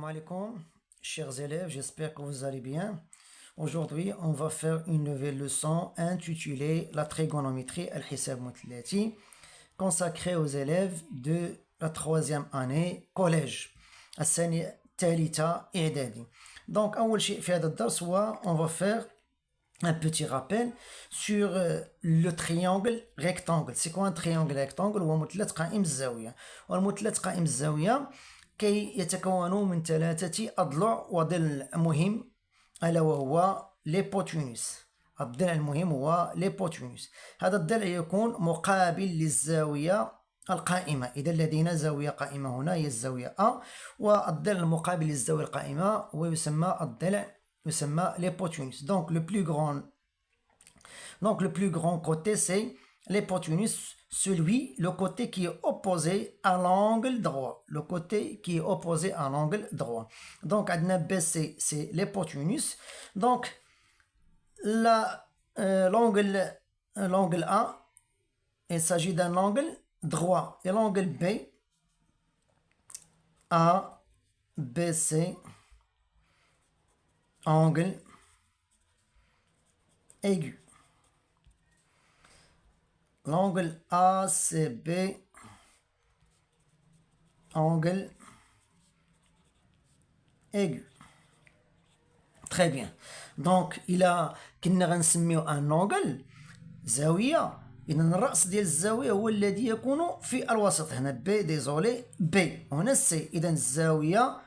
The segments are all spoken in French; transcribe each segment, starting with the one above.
Salam alaikum, chers élèves, j'espère que vous allez bien. Aujourd'hui, on va faire une nouvelle leçon intitulée La trigonométrie al-Hisab Mutlati, consacrée aux élèves de la troisième année collège, الثانية الثالثة إعدادي. Donc, أول شيء في هذا الدرس هو on va faire un petit rappel sur le triangle rectangle. C'est quoi un triangle rectangle؟ هو مثلث قائم الزاوية. والمثلث قائم الزاوية كي يتكون من ثلاثة أضلاع وضلع مهم ألا وهو ليبوتينوس. الضلع المهم هو ليبوتينوس. هذا الضلع يكون مقابل للزاوية القائمة. إذا لدينا زاوية قائمة هنا هي الزاوية A، والضلع المقابل للزاوية القائمة هو يسمى الضلع يسمى l'hypoténuse. Donc le plus grand côté c'est l'hypoténuse, le côté qui est opposé à l'angle droit. Le côté qui est opposé à l'angle droit. Donc BC c'est l'hypoténuse. Donc l'angle A, il s'agit d'un angle droit. Et l'angle B, A, B, C, angle aigu. L'angle ACB, angle aigu. Très bien. Donc, كنا غنسميو ان انجل زاويه. اذا الراس ديال الزاويه هو الذي يكون في الوسط. هنا بي ديزولي بي، وهنا سي. اذا الزاويه،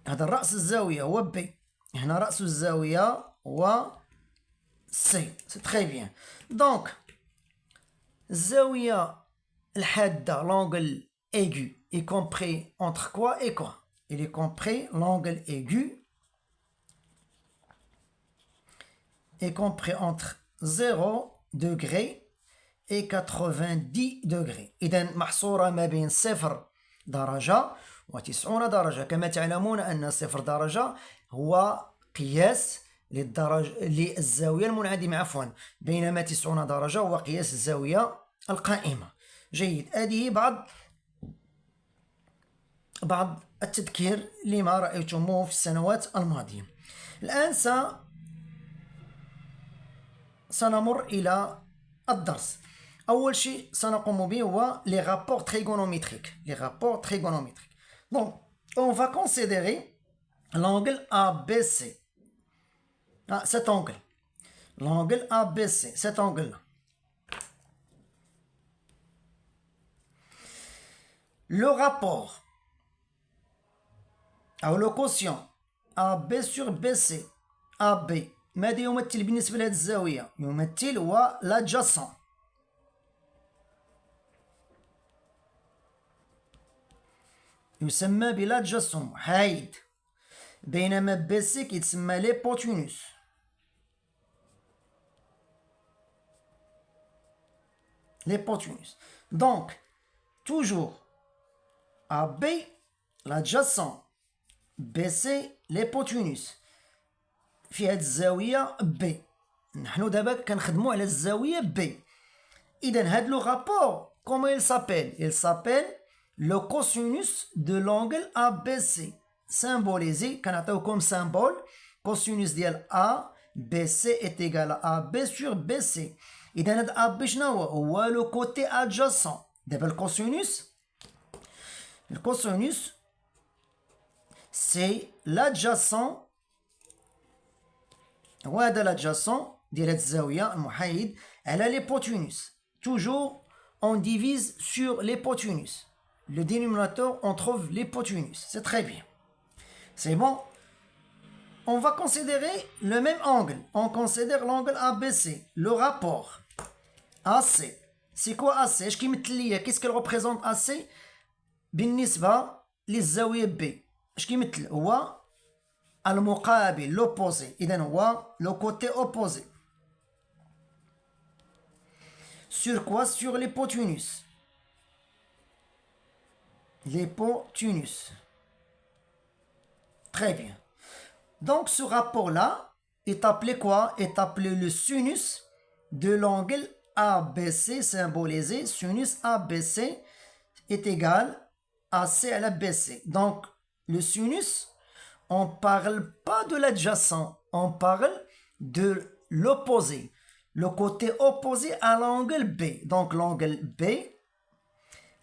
هذا الراس الزاويه هو بي، هنا راس الزاويه هو سي. سي تري بيان. دونك الزاويه الحاده l'angle aigu est compris entre quoi et quoi? Il est compris, l'angle aigu est compris entre 0 degré et 90 degrés. إذن محصورة ما بين 0 درجة و90 درجة. كما تعلمون أن 0 درجة هو قياس للزاوية المنعدمة، عفوا، بينما 90 درجة هو قياس الزاوية القائمة. جيد. هذه بعض التذكير لما رأيتموه في السنوات الماضية. الآن سنمر إلى الدرس. أول شيء سنقوم به هو les rapports trigonométriques. Les rapports trigonométriques. Donc, on va considérer l'angle ABC. Cet angle. L'angle ABC, cet angle-là. Le rapport, أو le quotient AB sur BC. AB ماذا يمثل بالنسبة لهذه الزاوية؟ يمثل هو l'adjacent. يسمى بالادجاسون، محايد. بينما بي سي كيتسمى ليبوتينوس. ليبوتينوس. دونك توجور ا بي l'adjacent، بي سي ليبوتينوس في هاد الزاوية بي. نحن دابا كنخدمو على الزاوية بي. إذا هاد لو رابور كومون il s'appelle؟ Il s'appelle le cosinus de l'angle ABC. Symbolisé, كنعطيو comme symbole cosinus ديال A BC est égal à AB sur BC. إذا هاد AB شنو هو؟ هو le côté adjacent. دابا le cosinus c'est l'adjacent. وهذا l'adjacent ديال هاد الزاوية المحايد على l'hypoténuse. Toujours on divise sur l'hypoténuse. Le dénominateur, on trouve l'hypoténuse. C'est très bien. C'est bon. On va considérer le même angle. On considère l'angle ABC. Le rapport AC. C'est quoi AC? Qu'est-ce qu'elle représente AC? بالنسبة للزاوية B. اش كيمثل؟ هو المقابل، l'opposé. إذا هو le côté opposé. Sur quoi? Sur l'hypoténuse. L'hypoténuse. Très bien. Donc ce rapport-là est appelé quoi? Est appelé le sinus de l'angle ABC, symbolisé. Sinus ABC est égal à C à la BC. Donc le sinus, on ne parle pas de l'adjacent, on parle de l'opposé, le côté opposé à l'angle B. Donc l'angle B,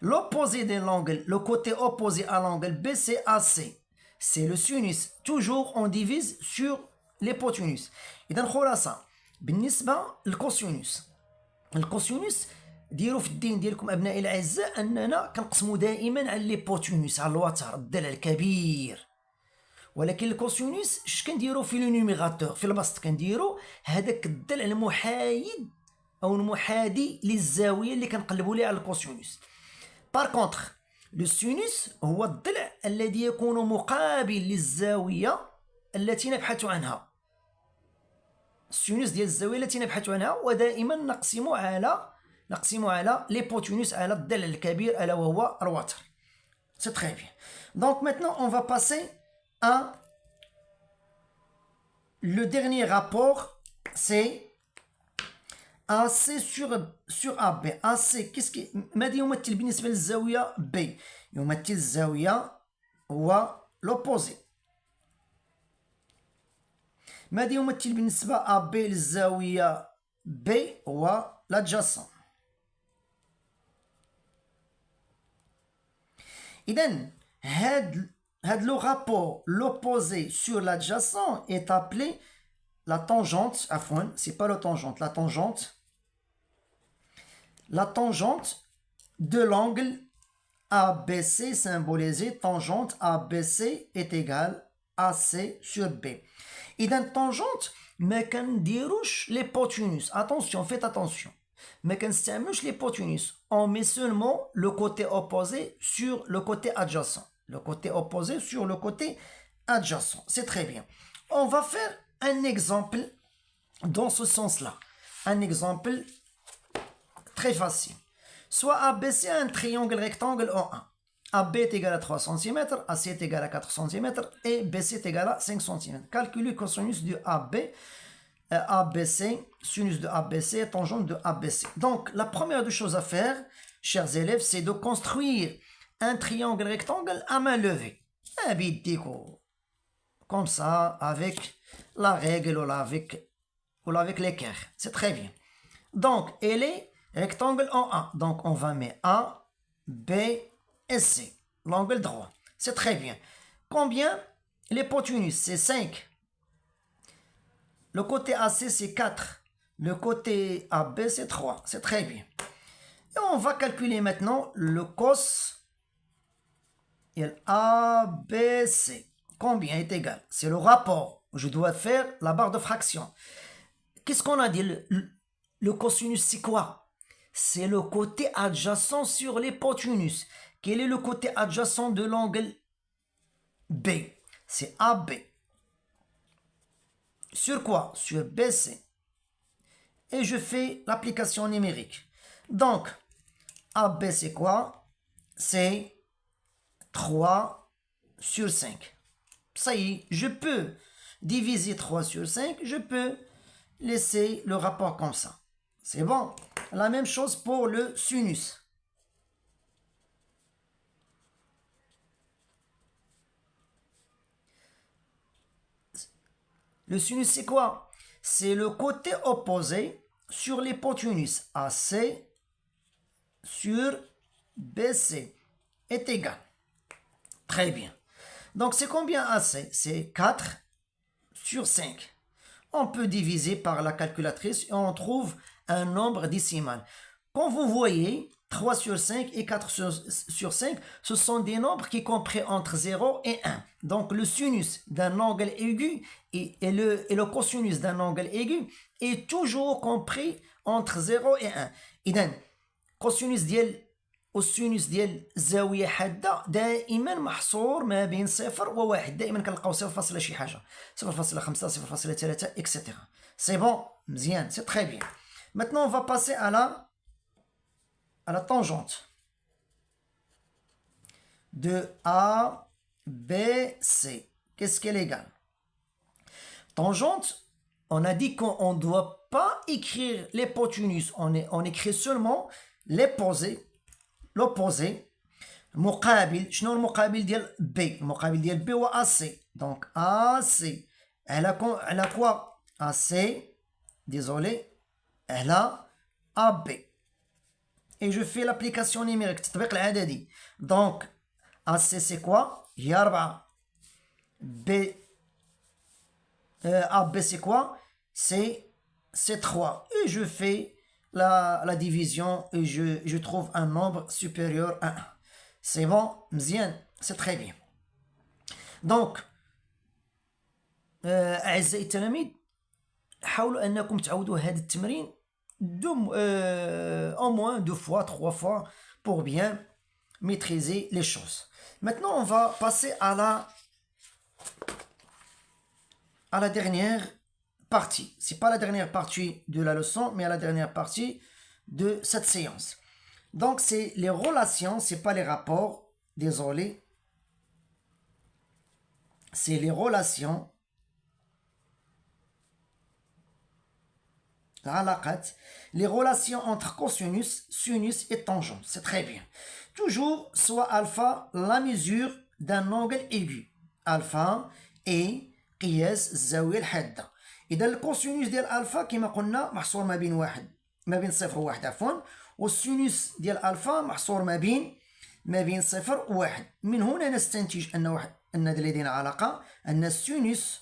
l'opposé de l'angle, le côté opposé à l'angle B, c'est AC. C'est le sinus. Toujours on divise sur l'hypoténuse. إذا خلاصة بالنسبة للكوسينوس. الكوسينوس ديروا في الدين ديالكم أبنائي الأعزاء أننا كنقسموا دائما على الليبوتينوس، على الوتر، الضلع الكبير. ولكن الكوسينوس اش كنديروا في لو نيميراتور، في البسط كنديروا هذاك الضلع المحايد أو المحادي للزاوية اللي كنقلبوا ليها على الكوسينوس. بار كونتر لو سينوس هو الضلع الذي يكون مقابل للزاوية التي نبحث عنها. السينوس ديال الزاوية التي نبحث عنها، ودائما نقسم على ليبوتينوس، على الضلع الكبير ألا وهو الوتر. C'est très bien. Donc maintenant on va passer à le dernier rapport, c'est AC sur AB. AC qu'est-ce qui ماذا يمثل بالنسبة للزاوية B؟ يمثل الزاوية هو l'opposé. ماذا يمثل بالنسبة AB للزاوية B هو l'adjacent. إذن هاد le rapport, l'opposé sur l'adjacent est appelé la tangente, c'est pas la tangente, la tangente de l'angle ABC symbolisé, tangente ABC est égale AC sur B. إذا tangente ما كنديروش l'hypoténuse. Attention, faites attention. ما كنستعملوش l'hypoténuse. On met seulement le côté opposé sur le côté adjacent. Le côté opposé sur le côté adjacent. C'est très bien. On va faire un exemple dans ce sens-là. Un exemple très facile. Soit ABC un triangle rectangle O1. AB est égal à 3 cm, AC est égal à 4 cm et BC est égal à 5 cm. Calculez le cosinus de AB, ABC, sinus de ABC et tangente de ABC. Donc, la première des choses à faire, chers élèves, c'est de construire un triangle rectangle à main levée. Comme ça, avec la règle ou avec l'équerre. C'est très bien. Donc, elle est rectangle en A. Donc, on va mettre A, B et C. L'angle droit. C'est très bien. Combien? L'hypoténuse, c'est 5. Le côté AC, c'est 4. Le côté AB, c'est 3. C'est très bien. Et on va calculer maintenant le cos ABC. Combien est égal? C'est le rapport. Je dois faire la barre de fraction. Qu'est-ce qu'on a dit? Le cosinus, c'est quoi? C'est le côté adjacent sur l'hypoténuse. Quel est le côté adjacent de l'angle B? C'est AB. Sur quoi? Sur BC. Et je fais l'application numérique. Donc, AB, c'est quoi? C'est 3 sur 5. Ça y est, je peux diviser 3 sur 5. Je peux laisser le rapport comme ça. C'est bon. La même chose pour le sinus. Le sinus, c'est quoi? C'est le côté opposé sur l'hypoténuse. AC sur BC est égal. Très bien. Donc, c'est combien AC? C'est 4 sur 5. On peut diviser par la calculatrice et on trouve un nombre décimal. Comme vous voyez, 3 sur 5 et 4 sur 5, ce sont des nombres qui comprennent entre 0 et 1. Donc, le sinus d'un angle aigu et le cosinus d'un angle aigu est toujours compris entre 0 et 1. إذن cosinus ديال زاوية حادة دائما محصور ما بين 0 و 1. دائما كنلقاو 0 شي حاجة. 0.5, 0.3, etc. C'est bon, مزيان, c'est très bien. Maintenant, on va passer à la tangente de A, B, C. Qu'est-ce qu'elle est égale? Tangente, on a dit qu'on ne doit pas écrire l'hypoténuse. On écrit seulement l'opposé. مقابل شنو المقابل ديال بي؟ المقابل ديال بي هو AC. Donc AC elle a quoi? AC, désolé, elle a AB. Et je fais l'application numérique, التطبيق العددي. Donc AC c'est quoi? هي 4. B AB c'est quoi? C'est 3. Et je fais la division et je trouve un nombre supérieur à 1. C'est bon, مزيان, c'est très bien. Donc أعزائي التلاميذ, حاولوا أنكم تعودوا هذا التمرين au moins 2 fois, 3 fois pour bien maîtriser les choses. Maintenant, on va passer à la dernière partie. C'est pas la dernière partie de la leçon, mais à la dernière partie de cette séance. Donc, c'est les relations, c'est pas les rapports, désolé. C'est les relations. Les relations entre cosinus, sinus et tangente. C'est très bien. Toujours soit alpha la mesure d'un angle aigu. Alpha et قياس الزاوية الحادة. إذا الكوسينوس ديال ألفا كما قلنا محصور ما بين 0 و 1 عفوا، والسينوس ديال ألفا محصور ما بين 0 و 1. من هنا نستنتج أن لدينا علاقة أن السينوس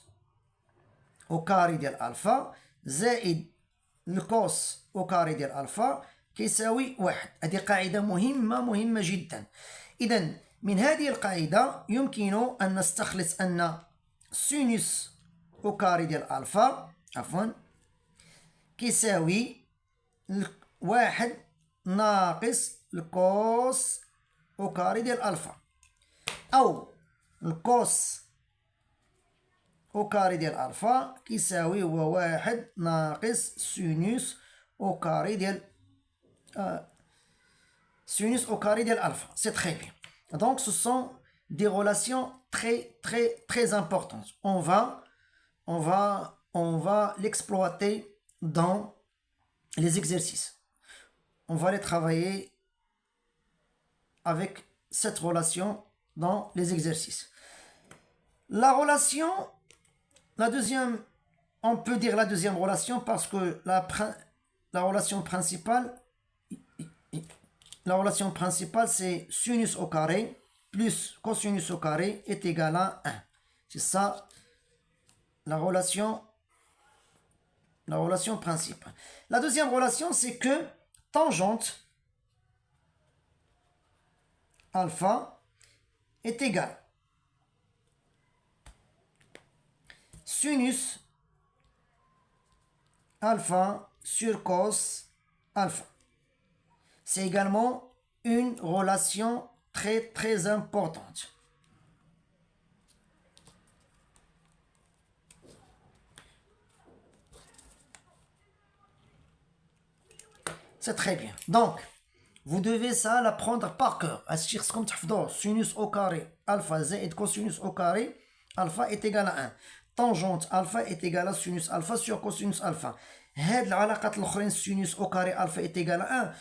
أو كاري ديال ألفا زائد الكوس أو كاري ديال ألفا كيساوي 1. هذه قاعدة مهمة جدا. إذا من هذه القاعدة يمكن أن نستخلص أن سينوس أو كاري ديال ألفا كيساوي 1 ناقص الكوس أو كاري ديال ألفا، أو الكوس أو كاري ديال ألفا كيساوي هو 1 ناقص سينوس أو كاري ديال ألفا. C'est très bien. Donc ce sont des relations très importantes. On va l'exploiter dans les exercices. On va les travailler avec cette relation dans les exercices. La deuxième, on peut dire la deuxième relation parce que la relation principale c'est sinus au carré plus cosinus au carré est égal à 1. C'est ça la relation principale. La deuxième relation, c'est que tangente alpha est égal sinus alpha sur cos alpha. C'est également une relation très importante. C'est très bien. Donc, vous devez ça l'apprendre par cœur. Sinus au carré alpha z cosinus au carré alpha est égal à 1. Tangente alpha est égal à sinus alpha sur cosinus alpha. هاد العلاقات الاخرين sinus au carré alpha est égal à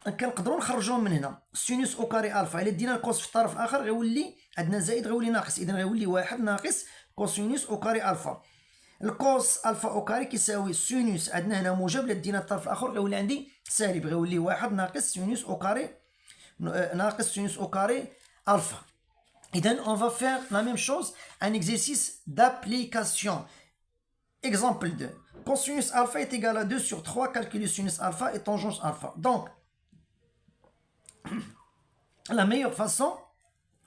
1 كنقدروا نخرجوهم من هنا. sinus au carré alpha الا دينا الكوس في الطرف الاخر غيولي عندنا زائد غيولي ناقص، اذا غيولي 1 ناقص cosinus au carré alpha. الكوس الفا او كاري كيساوي سينوس، عندنا هنا موجب، الا دينا الطرف الاخر غيولي عندي سالب، غيولي 1 ناقص سينوس او كاري alpha. إذن on va faire la même chose, un exercice d'application. Exemple 2. Cosinus alpha est égal à 2 sur 3, calculer sinus alpha et tangente alpha. Donc, la meilleure façon,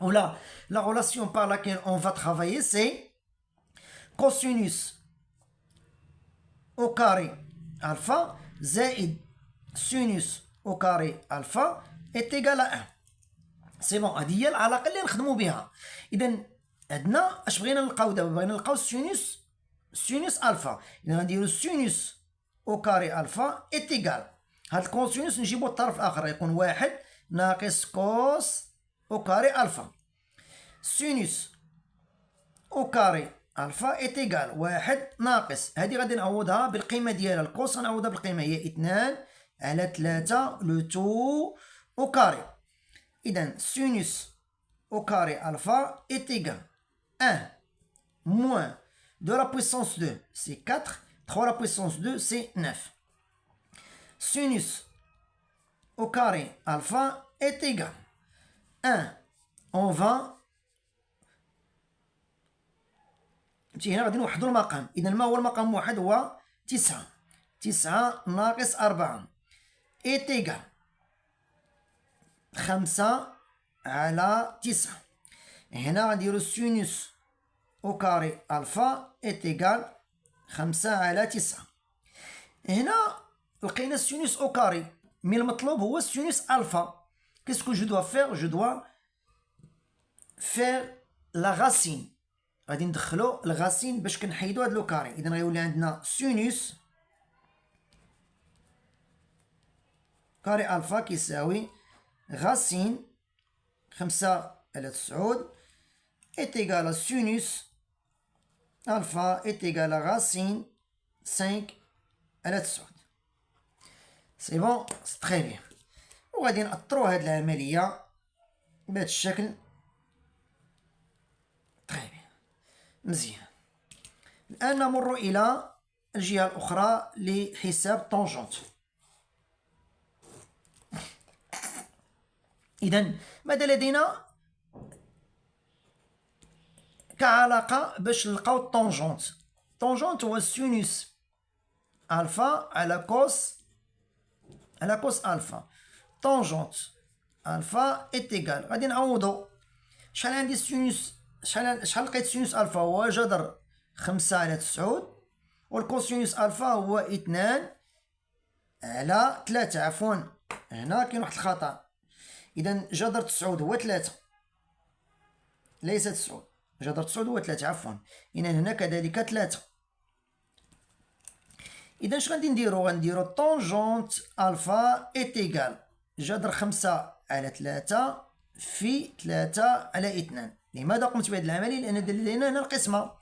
ou la relation par laquelle on va travailler, c'est cosinus au carré alpha زائد sinus au carré alpha est égal à 1. سي بون، هذه هي العلاقه اللي نخدموا بها. اذا عندنا اش بغينا نلقاو دابا؟ بغينا نلقاو سينوس الفا. اذا غنديروا سينوس او كاري الفا ايت ايغال هاد الكونسينوس نجيبو الطرف الاخر يكون 1 ناقص كوس او كاري الفا. سينوس او كاري الفا ايت ايغال 1 ناقص، هذه غادي نعوضها بالقيمه ديالها، الكوس غنعوضها بالقيمه هي 2 على 3 لو تو او كاري. إذا sinus au carré alpha est égal à 1 moins 2 à la puissance 2, c'est 4. 3 à la puissance 2, c'est 9. Sinus au carré alpha est égal à 1. On va هنا غادي نوحدو المقام. إذا ما هو المقام واحد؟ هو 9. 9 ناقص 4 est égal 5 على 9. هنا غنديرو sinus au carré alpha est égal 5 على 9. هنا لقينا sinus au carré، مي المطلوب هو sinus alpha. Qu'est-ce que je dois faire? Je dois faire la racine. غادي ندخلو الغاسين باش كنحيدو هاد لو كاري. اذا غيولي عندنا سينوس كاري الفا كيساوي غاسين 5 على 9 est égal à sinus alpha est égal à racine 5 على 9. سي بون، سي تري بيان. وغادي نأطرو هاد العملية بهاد الشكل. تري بيان، مزيان. الآن نمر إلى الجهة الأخرى لحساب طونجونت. إذا ماذا لدينا كعلاقة باش نلقاو الطونجونت؟ الطونجونت هو سينوس ألفا على كوس ألفا. طونجونت ألفا إت إيكال، غادي نعوضو. شحال عندي سينوس؟ شحال لقيت سينوس ألفا؟ هو جذر 5 على 9، والكوسينوس ألفا هو 2 على 3. عفوا، هنا كاين واحد الخطأ. إذا جذر 9 هو 3، ليس 9. جذر 9 هو 3، عفوا. إذا هنا كذلك 3. إذا اش غادي نديرو؟ غنديرو طونجونت ألفا إت إيكال جذر 5 على 3 في 3 على 2. لماذا قمت بهذه العملية؟ لأن لدينا هنا القسمة،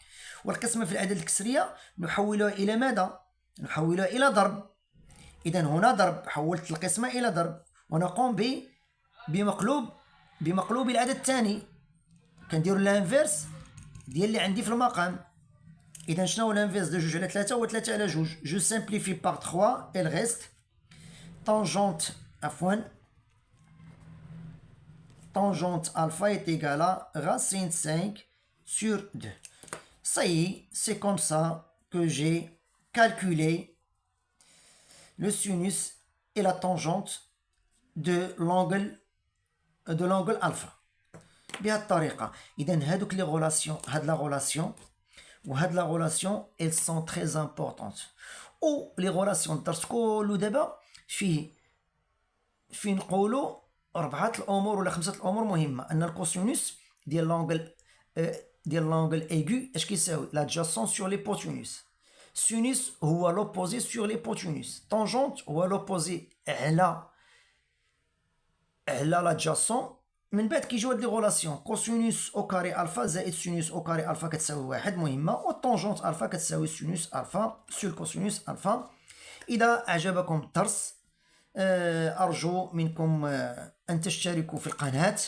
والقسمة في الأعداد الكسرية نحولها إلى ماذا؟ نحولها إلى ضرب. إذا هنا ضرب، حولت القسمة إلى ضرب، ونقوم بمقلوب العدد الثاني. كنديرو الانفيرس ديال اللي عندي في المقام. إذا شنو هو الانفيرس دو 2 على 3؟ هو 3 على 2. جو سامبليفي باغ 3 et le reste. طونجونت tangente alpha est égal à racine 5 sur 2. Ça y est, c'est comme ça que j'ai calculé le sinus et la tangente de l'angle alpha. بهذه الطريقة. إذا هادوك لي غولاسيون، هاد لا غولاسيون وهاد لا غولاسيون elles sont très importantes. و لي غولاسيون الدرس كلو دابا فيه نقولو 4 الامور ولا 5 الامور مهمه. ان الكوسينوس ديال لونغل ايغو اش كيساوي؟ لادجاسون سور ليبوتينوس. سينوس هو لوبوزي سور ليبوتينوس. طونجونت هو لوبوزي على لادجاسون. من بعد كيجيو هاد لي غولاسيون كوسينوس او كاري الفا زائد سينوس او كاري الفا كتساوي 1 مهمه، والطونجونت الفا كتساوي سينوس الفا سور كوسينوس الفا. اذا اعجبكم الدرس أرجو منكم أن تشتركوا في القناة